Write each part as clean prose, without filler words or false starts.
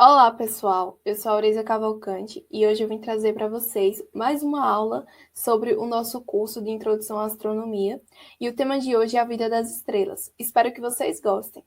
Olá, pessoal! Eu sou a Auresia Cavalcante e hoje eu vim trazer para vocês mais uma aula sobre o nosso curso de Introdução à Astronomia. E o tema de hoje é a vida das estrelas. Espero que vocês gostem.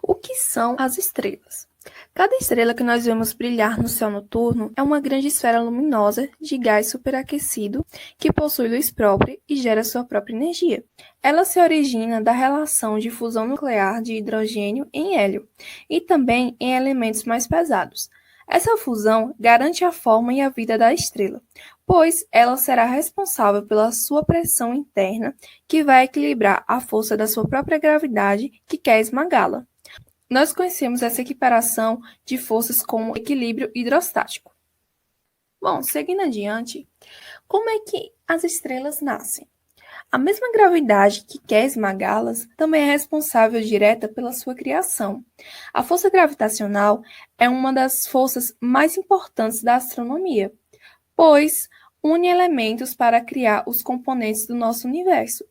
O que são as estrelas? Cada estrela que nós vemos brilhar no céu noturno é uma grande esfera luminosa de gás superaquecido que possui luz própria e gera sua própria energia. Ela se origina da relação de fusão nuclear de hidrogênio em hélio e também em elementos mais pesados. Essa fusão garante a forma e a vida da estrela, pois ela será responsável pela sua pressão interna, que vai equilibrar a força da sua própria gravidade que quer esmagá-la. Nós conhecemos essa equiparação de forças como equilíbrio hidrostático. Bom, seguindo adiante, como é que as estrelas nascem? A mesma gravidade que quer esmagá-las também é responsável direta pela sua criação. A força gravitacional é uma das forças mais importantes da astronomia, pois une elementos para criar os componentes do nosso universo.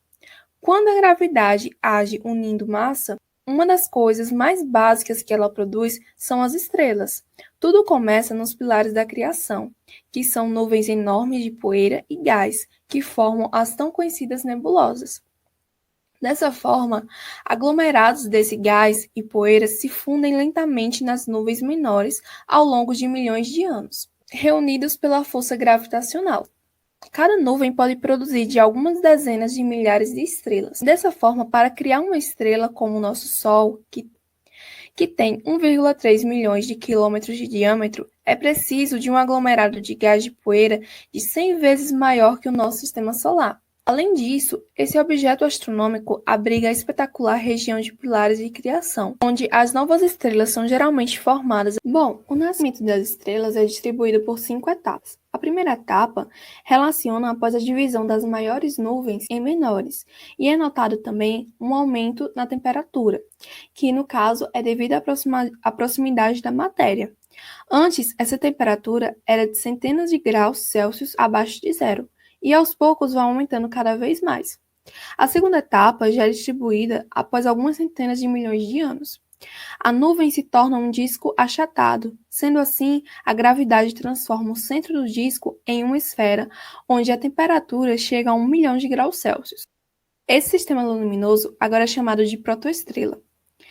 Quando a gravidade age unindo massa, uma das coisas mais básicas que ela produz são as estrelas. Tudo começa nos pilares da criação, que são nuvens enormes de poeira e gás, que formam as tão conhecidas nebulosas. Dessa forma, aglomerados desse gás e poeira se fundem lentamente nas nuvens menores ao longo de milhões de anos, reunidos pela força gravitacional. Cada nuvem pode produzir de algumas dezenas de milhares de estrelas. Dessa forma, para criar uma estrela como o nosso Sol, que tem 1,3 milhões de quilômetros de diâmetro, é preciso de um aglomerado de gás de poeira de 100 vezes maior que o nosso sistema solar. Além disso, esse objeto astronômico abriga a espetacular região de pilares de criação, onde as novas estrelas são geralmente formadas. Bom, o nascimento das estrelas é distribuído por 5 etapas. A primeira etapa relaciona após a divisão das maiores nuvens em menores, e é notado também um aumento na temperatura, que no caso é devido à proximidade da matéria. Antes, essa temperatura era de centenas de graus Celsius abaixo de zero, e aos poucos vai aumentando cada vez mais. A segunda etapa já é distribuída após algumas centenas de milhões de anos. A nuvem se torna um disco achatado, sendo assim, a gravidade transforma o centro do disco em uma esfera, onde a temperatura chega a 1 milhão de graus Celsius. Esse sistema luminoso agora é chamado de protoestrela.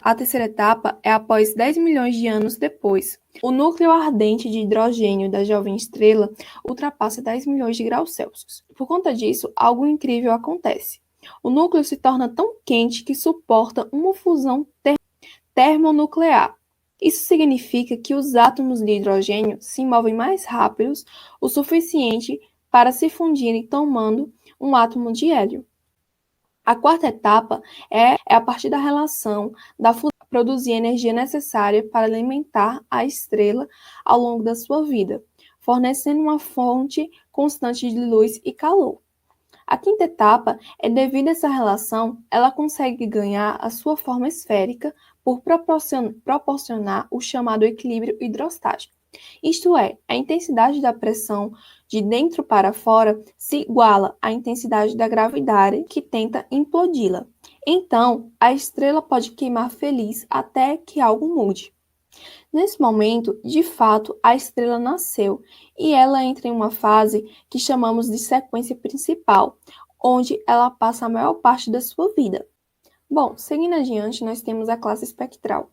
A terceira etapa é após 10 milhões de anos depois. O núcleo ardente de hidrogênio da jovem estrela ultrapassa 10 milhões de graus Celsius. Por conta disso, algo incrível acontece. O núcleo se torna tão quente que suporta uma fusão termonuclear. Isso significa que os átomos de hidrogênio se movem mais rápidos o suficiente para se fundirem tomando um átomo de hélio. A quarta etapa é a partir da relação da fusão produzir a energia necessária para alimentar a estrela ao longo da sua vida, fornecendo uma fonte constante de luz e calor. A quinta etapa é devido a essa relação, ela consegue ganhar a sua forma esférica por proporcionar o chamado equilíbrio hidrostático. Isto é, a intensidade da pressão de dentro para fora se iguala à intensidade da gravidade que tenta implodi-la. Então, a estrela pode queimar feliz até que algo mude. Nesse momento, de fato, a estrela nasceu e ela entra em uma fase que chamamos de sequência principal, onde ela passa a maior parte da sua vida. Bom, seguindo adiante, nós temos a classe espectral.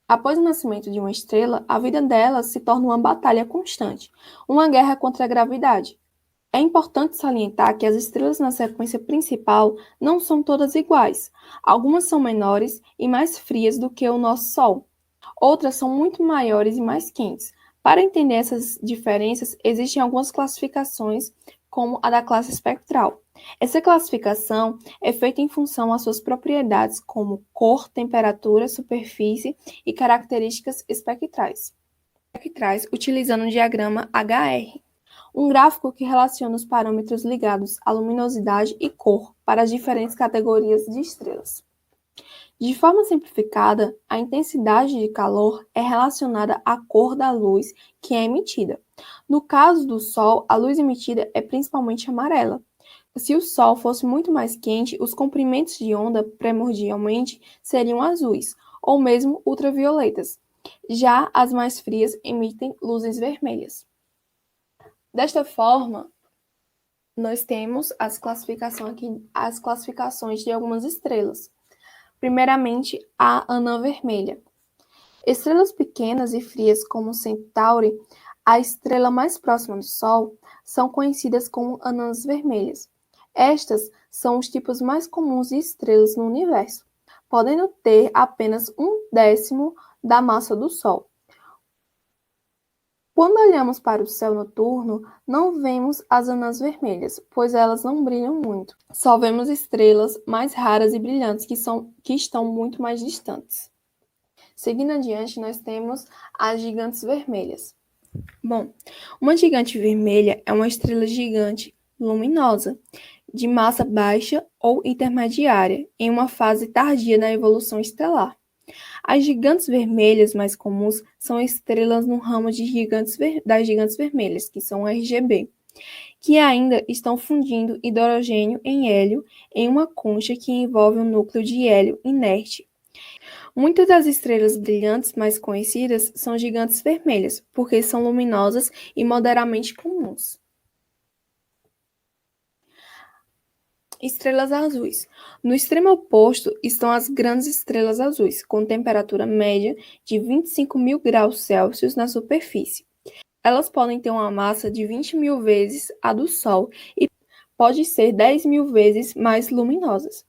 Após o nascimento de uma estrela, a vida dela se torna uma batalha constante, uma guerra contra a gravidade. É importante salientar que as estrelas na sequência principal não são todas iguais. Algumas são menores e mais frias do que o nosso Sol. Outras são muito maiores e mais quentes. Para entender essas diferenças, existem algumas classificações, como a da classe espectral. Essa classificação é feita em função às suas propriedades, como cor, temperatura, superfície e características espectrais. Utilizando o diagrama HR, um gráfico que relaciona os parâmetros ligados à luminosidade e cor para as diferentes categorias de estrelas. De forma simplificada, a intensidade de calor é relacionada à cor da luz que é emitida. No caso do Sol, a luz emitida é principalmente amarela. Se o Sol fosse muito mais quente, os comprimentos de onda primordialmente seriam azuis, ou mesmo ultravioletas. Já as mais frias emitem luzes vermelhas. Desta forma, nós temos as classificações de algumas estrelas. Primeiramente, a anã vermelha. Estrelas pequenas e frias como Centauri, a estrela mais próxima do Sol, são conhecidas como anãs vermelhas. Estas são os tipos mais comuns de estrelas no universo, podendo ter apenas 1/10 da massa do Sol. Quando olhamos para o céu noturno, não vemos as anãs vermelhas, pois elas não brilham muito. Só vemos estrelas mais raras e brilhantes que estão muito mais distantes. Seguindo adiante, nós temos as gigantes vermelhas. Bom, uma gigante vermelha é uma estrela gigante luminosa, de massa baixa ou intermediária, em uma fase tardia na evolução estelar. As gigantes vermelhas mais comuns são estrelas no ramo das gigantes vermelhas, que são RGB, que ainda estão fundindo hidrogênio em hélio em uma concha que envolve um núcleo de hélio inerte. Muitas das estrelas brilhantes mais conhecidas são gigantes vermelhas, porque são luminosas e moderadamente comuns. Estrelas azuis. No extremo oposto estão as grandes estrelas azuis, com temperatura média de 25.000 graus Celsius na superfície. Elas podem ter uma massa de 20.000 vezes a do Sol e pode ser 10.000 vezes mais luminosas.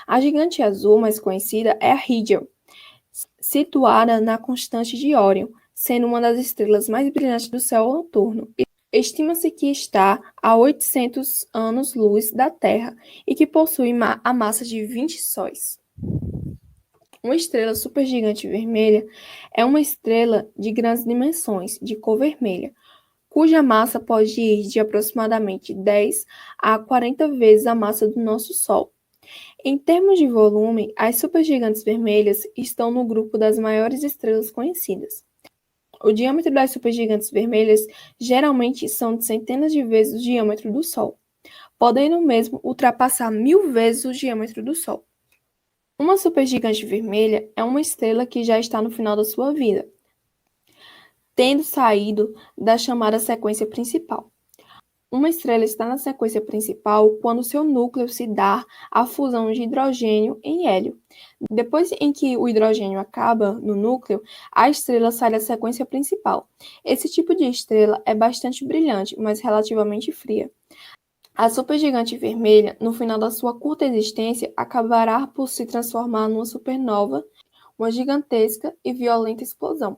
A gigante azul mais conhecida é a Rigel, situada na constante de Órion, sendo uma das estrelas mais brilhantes do céu noturno. Estima-se que está a 800 anos-luz da Terra e que possui a massa de 20 sóis. Uma estrela supergigante vermelha é uma estrela de grandes dimensões, de cor vermelha, cuja massa pode ir de aproximadamente 10 a 40 vezes a massa do nosso Sol. Em termos de volume, as supergigantes vermelhas estão no grupo das maiores estrelas conhecidas. O diâmetro das supergigantes vermelhas geralmente são de centenas de vezes o diâmetro do Sol, podendo mesmo ultrapassar 1.000 vezes o diâmetro do Sol. Uma supergigante vermelha é uma estrela que já está no final da sua vida, tendo saído da chamada sequência principal. Uma estrela está na sequência principal quando seu núcleo se dá à fusão de hidrogênio em hélio. Depois em que o hidrogênio acaba no núcleo, a estrela sai da sequência principal. Esse tipo de estrela é bastante brilhante, mas relativamente fria. A supergigante vermelha, no final da sua curta existência, acabará por se transformar numa supernova, uma gigantesca e violenta explosão.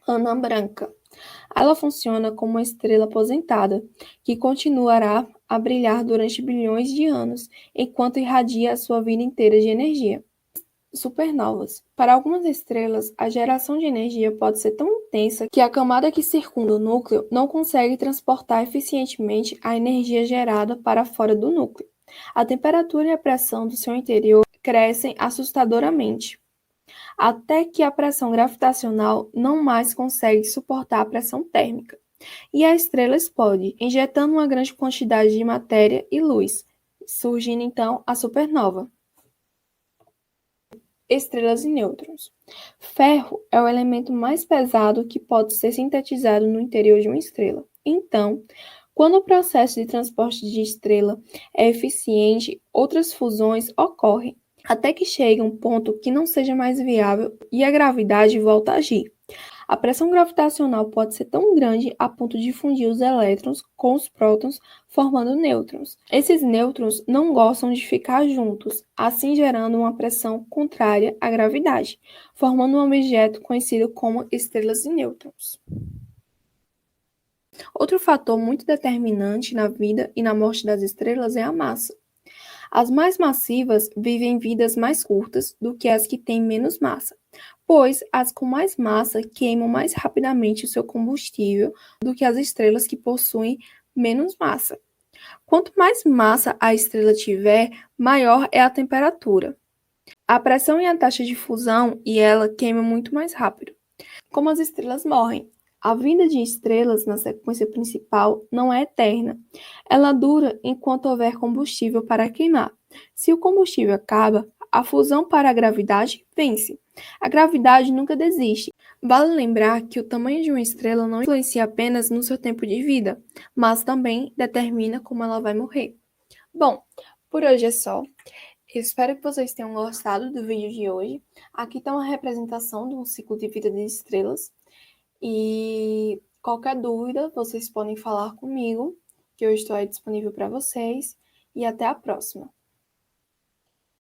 Anã branca. Ela funciona como uma estrela aposentada, que continuará a brilhar durante bilhões de anos, enquanto irradia a sua vida inteira de energia. Supernovas. Para algumas estrelas, a geração de energia pode ser tão intensa que a camada que circunda o núcleo não consegue transportar eficientemente a energia gerada para fora do núcleo. A temperatura e a pressão do seu interior crescem assustadoramente, até que a pressão gravitacional não mais consegue suportar a pressão térmica, e a estrela explode, injetando uma grande quantidade de matéria e luz, surgindo então a supernova. Estrelas e nêutrons. Ferro é o elemento mais pesado que pode ser sintetizado no interior de uma estrela. Então, quando o processo de transporte de estrela é eficiente, outras fusões ocorrem, até que chegue um ponto que não seja mais viável e a gravidade volta a agir. A pressão gravitacional pode ser tão grande a ponto de fundir os elétrons com os prótons, formando nêutrons. Esses nêutrons não gostam de ficar juntos, assim gerando uma pressão contrária à gravidade, formando um objeto conhecido como estrelas de nêutrons. Outro fator muito determinante na vida e na morte das estrelas é a massa. As mais massivas vivem vidas mais curtas do que as que têm menos massa, pois as com mais massa queimam mais rapidamente o seu combustível do que as estrelas que possuem menos massa. Quanto mais massa a estrela tiver, maior é a temperatura. A pressão e a taxa de fusão e ela queimam muito mais rápido. Como as estrelas morrem? A vida de estrelas na sequência principal não é eterna. Ela dura enquanto houver combustível para queimar. Se o combustível acaba, a fusão para a gravidade vence. A gravidade nunca desiste. Vale lembrar que o tamanho de uma estrela não influencia apenas no seu tempo de vida, mas também determina como ela vai morrer. Bom, por hoje é só. Eu espero que vocês tenham gostado do vídeo de hoje. Aqui está uma representação de um ciclo de vida de estrelas. E qualquer dúvida, vocês podem falar comigo, que eu estou aí disponível para vocês. E até a próxima!